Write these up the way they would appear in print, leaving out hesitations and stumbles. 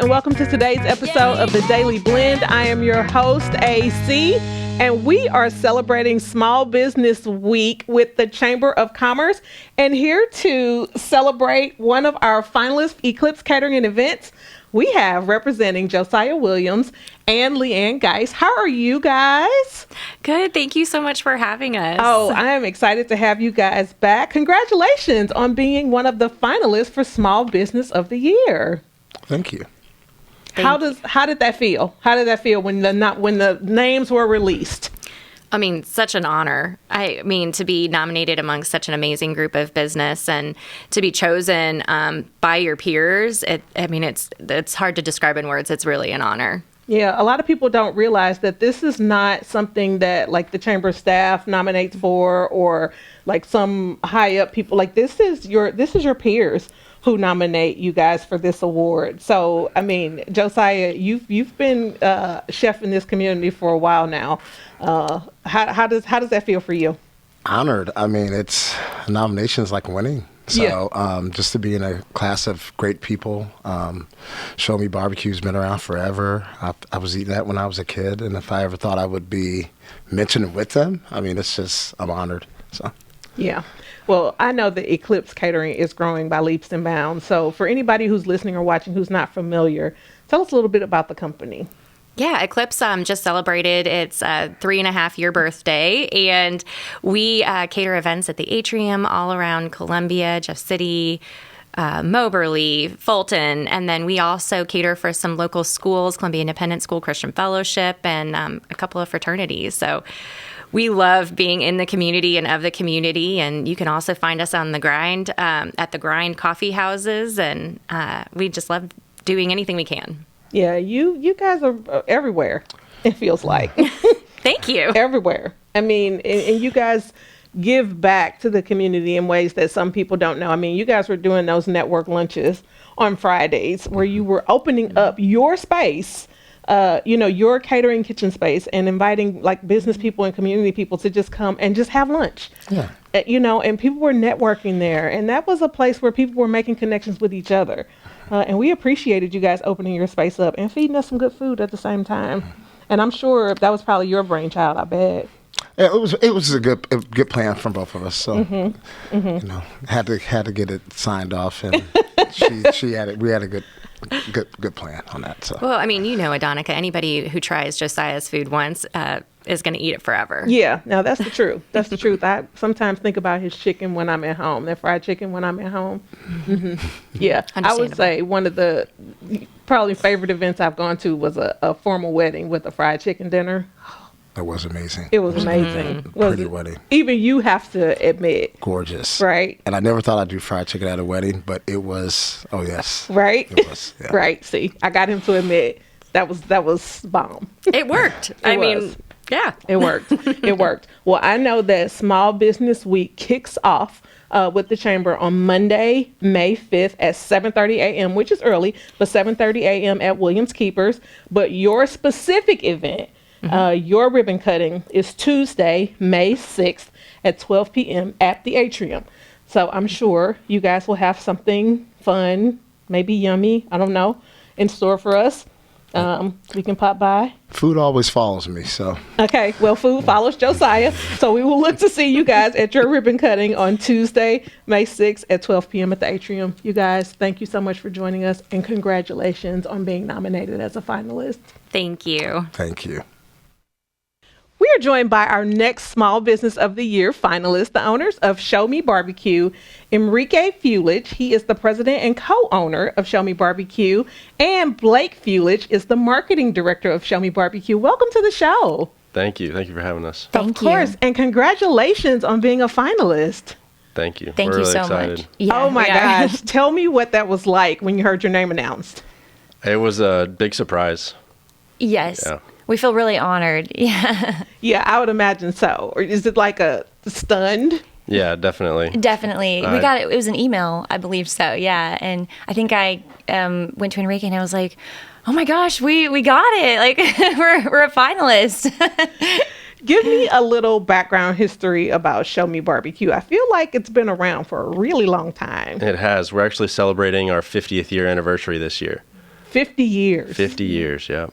and welcome to today's episode of The Daily Blend. I am your host, AC, and we are celebrating Small Business Week with the Chamber of Commerce. And here to celebrate one of our finalists, Eclipse Catering and Events, we have representing Josiah Williams and Leanne Geiss. How are you guys? Good. Thank you so much for having us. Oh, I am excited to have you guys back. Congratulations on being one of the finalists for Small Business of the Year. Thank you. How did that feel? How did that feel when the names were released? I mean, such an honor. I mean, to be nominated amongst such an amazing group of business and to be chosen by your peers. It's hard to describe in words. It's really an honor. Yeah, a lot of people don't realize that this is not something that like the chamber staff nominates for, or like some high up people. Like this is your peers who nominate you guys for this award. So, I mean, Josiah, you've been chef in this community for a while now. How does that feel for you? Honored. I mean, it's nominations like winning. So just to be in a class of great people. Show Me Barbecue's been around forever. I was eating that when I was a kid, and if I ever thought I would be mentioned with them, I mean, I'm honored. So yeah. Well, I know that Eclipse Catering is growing by leaps and bounds. So for anybody who's listening or watching who's not familiar, tell us a little bit about the company. Yeah, Eclipse just celebrated its 3.5-year birthday, and we cater events at the Atrium all around Columbia, Jeff City, Moberly, Fulton, and then we also cater for some local schools, Columbia Independent School Christian Fellowship, and a couple of fraternities. So we love being in the community and of the community, and you can also find us on the grind at the Grind coffee houses, and we just love doing anything we can. Yeah, you guys are everywhere, it feels like. Thank you. Everywhere. I mean, and you guys give back to the community in ways that some people don't know. I mean, you guys were doing those network lunches on Fridays where you were opening up your space, your catering kitchen space, and inviting like business people and community people to just come and just have lunch. Yeah. And people were networking there. And that was a place where people were making connections with each other. And we appreciated you guys opening your space up and feeding us some good food at the same time. And I'm sure that was probably your brainchild, I bet. Yeah, it was a good plan from both of us. So had to get it signed off, and we had a good plan on that. So well, I mean, Adonica, anybody who tries Josiah's food once is going to eat it forever. Yeah, now that's the truth. That's the truth. I sometimes think about his chicken when I'm at home, that fried chicken when I'm at home. Mm-hmm. Yeah, I would say one of the probably favorite events I've gone to was a formal wedding with a fried chicken dinner. That was amazing. It was amazing. Mm-hmm. Pretty wedding. Even you have to admit. Gorgeous. Right. And I never thought I'd do fried chicken at a wedding, but it was, oh yes. Right? It was, yeah. Right. See, I got him to admit that was bomb. It worked. Yeah. It worked. It worked. Well, I know that Small Business Week kicks off with the Chamber on Monday, May 5th at 7:30 a.m., which is early, but 7:30 a.m. at Williams Keepers. But your specific event, your ribbon cutting, is Tuesday, May 6th at 12 p.m. at the Atrium. So I'm sure you guys will have something fun, maybe yummy, I don't know, in store for us. We can pop by. Food always follows me, so. Okay, well, food follows Josiah. So we will look to see you guys at your ribbon cutting on Tuesday, May 6th at 12 p.m. at the Atrium. You guys, thank you so much for joining us, and congratulations on being nominated as a finalist. Thank you. Thank you. We are joined by our next Small Business of the Year finalists, the owners of Show Me Barbecue, Enrique Fuhlage. He is the president and co-owner of Show Me Barbecue, and Blake Fuhlage is the marketing director of Show Me Barbecue. Welcome to the show. Thank you. Thank you for having us. Of course, and congratulations on being a finalist. Thank you. Thank We're you really so excited. much. Yeah, oh my gosh. Tell me what that was like when you heard your name announced. It was a big surprise. Yes. Yeah. We feel really honored. Yeah. Yeah, I would imagine so. Or is it like a stunned? Yeah, definitely. Definitely. We got it. It was an email, I believe so. Yeah. And I think I went to Enrique and I was like, oh my gosh, we got it. Like we're a finalist. Give me a little background history about Show Me Barbecue. I feel like it's been around for a really long time. It has. We're actually celebrating our 50th year anniversary this year. 50 years. 50 years, yeah.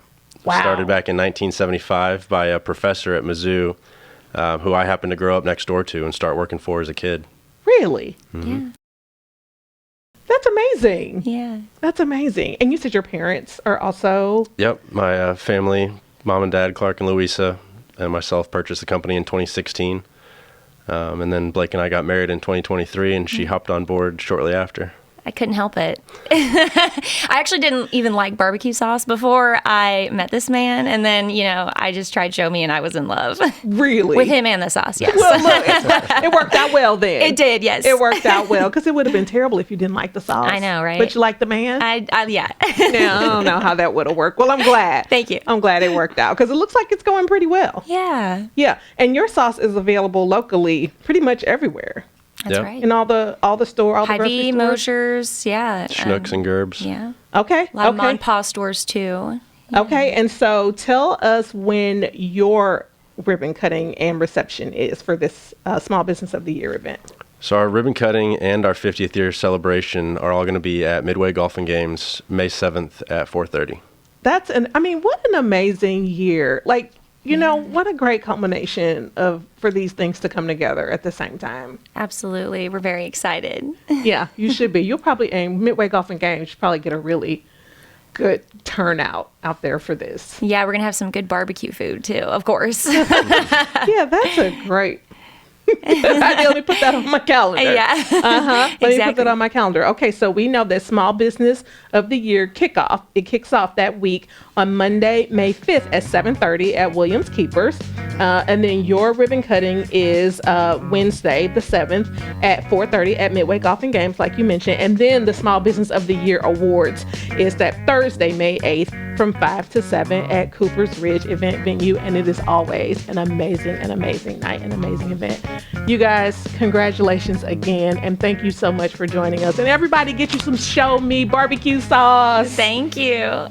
Wow. Started back in 1975 by a professor at Mizzou, who I happened to grow up next door to and start working for as a kid. Really? Yeah. That's amazing. Yeah. That's amazing. And you said your parents are also... Yep, my family, mom and dad, Clark and Louisa, and myself purchased the company in 2016. And then Blake and I got married in 2023, and she hopped on board shortly after. I couldn't help it. I actually didn't even like barbecue sauce before I met this man. And then, I just tried Show Me and I was in love. Really? With him and the sauce, yes. Well, look, it worked out well then. It did, yes. It worked out well because it would have been terrible if you didn't like the sauce. I know, right? But you like the man? Yeah. Now, I don't know how that would have worked. Well, I'm glad. Thank you. I'm glad it worked out because it looks like it's going pretty well. Yeah. Yeah. And your sauce is available locally pretty much everywhere. That's Yep. right. In all the store, all the grocery Hy-Vee, stores? Mosher's, yeah. Schnucks and Gerbs. Yeah. Okay. A lot of Okay. mom pa stores too. Okay. And so tell us when your ribbon cutting and reception is for this Small Business of the Year event. So our ribbon cutting and our 50th year celebration are all going to be at Midway Golf and Games, May 7th at 4:30. What an amazing year. What a great culmination for these things to come together at the same time. Absolutely. We're very excited. Yeah, you should be. You'll probably, and Midway Golf and Games, you should probably get a really good turnout out there for this. Yeah, we're going to have some good barbecue food too, of course. Yeah, that's a great. Let me put that on my calendar. Yeah. Let me put that on my calendar. Okay, so we know that Small Business of the Year kickoff. It kicks off that week on Monday, May 5th at 7:30 at Williams Keepers. And then your ribbon cutting is Wednesday, the 7th at 4:30 at Midway Golf and Games, like you mentioned. And then the Small Business of the Year Awards is that Thursday, May 8th from 5 to 7 at Cooper's Ridge Event Venue. And it is always an amazing night, an amazing event. You guys, congratulations again. And thank you so much for joining us. And everybody get you some Show Me barbecue sauce. Thank you.